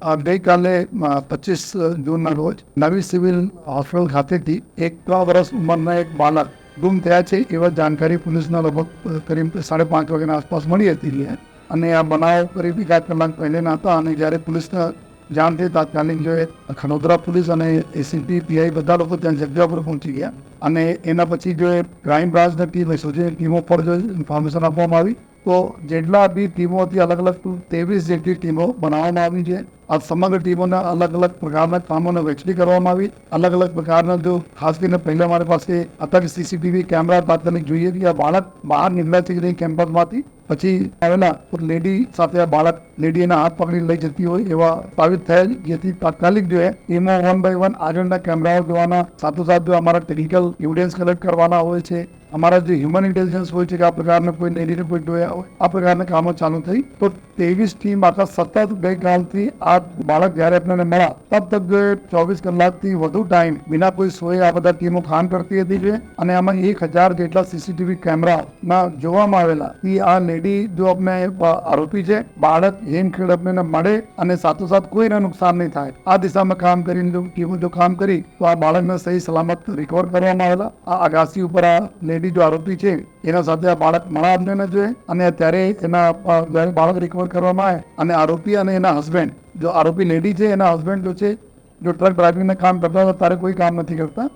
ગઈકાલે 25 જૂનના રોજ નવી સિવિલ હોસ્પિટલ ખાતેથી 1 વર્ષ ઉંમરના એક બાળક ગુમ થયા છે એવા જાણકારી પોલીસના લગભગ કરીબ 5:30 વાગ્યાના આસપાસ મળી હતી. અને આ બનાવ કરીબ 1 કલાક પહેલાના હતા. અને જ્યારે પોલીસને જાણ થઈ તાત્કાલિક જો ખડોદરા પોલીસ અને એસીપી પીઆઈ બધા લોકો ત્યાં જગ્યા પર પહોંચી ગયા. અને એના પછી જો ક્રાઇમ બ્રાન્ચની ટીમ સોજની ટીમો પર જો ઇન્ફોર્મેશન આપવામાં આવી તો જેટલા બી ટીમો હતી અલગ અલગ 23 જેટલી ટીમો બનાવવામાં આવી છે. આ સમગ્ર ટીમોના અલગ અલગ પ્રકારના કામોને વહેંચણી કરવામાં આવી. અલગ અલગ પ્રકારના જો ખાસ કરીને પહેલા મારી પાસે અત્યારે સીસીટીવી કેમેરા તાત્કાલિક જોઈએ કે આ બાળક બહાર નીકળ્યા છે કેમ્પસમાંથી પછી આવેલા લેડી સાથે આ બાળક લેડી એના હાથ પકડી લઈ જતી હોય એવા સાબિત થયેલ, જેથી તાત્કાલિક જો એમાં 1 by 1 આગળના કેમેરાઓ જોવાના સાથોસાથ જો અમારા ટેકનિકલ એવિડન્સ કલેક્ટ કરવાના હોય છે, અમારા જે હ્યુમન ઇન્ટેલિજન્સ હોય છે કે આ પ્રકારના કોઈ લેડીને કોઈ જોયા હોય આ પ્રકારના કામો ચાલુ થઈ. તો 23 ટીમ આખા સતત ગઈકાલથી આ બાળક જ્યારે આપણને મળ્યા તબ તક જો 24 કલાકથી વધુ ટાઈમ વિના કોઈ સોએ આ બધા ટીમો કામ કરતી હતી છે. અને આમાં 1000 જેટલા સીસીટીવી કેમેરામાં જોવામાં આવેલા કે આ લેડી જો આપણે આરોપી છે, બાળક હેમખેડ આપણને મળે અને સાથોસાથ કોઈને નુકસાન નહીં થાય આ દિશામાં કામ કરીને જો ટીમો જો કામ કરી તો આ બાળકને સહી સલામત રિકવર કરવામાં આવેલા. આ અગાસી ઉપર આ લેડી જો આરોપી છે એના સાથે આ બાળક મળા આપને જોઈએ અને ત્યારે એના બાળક રિકવર કરવામાં આવે અને આરોપી અને એના હસબન્ડ જો આરોપી લેડી છે એના હસબન્ડ જો છે જો ટ્રક ડ્રાઇવિંગના કામ કરતા હતા ત્યારે કોઈ કામ નથી કરતા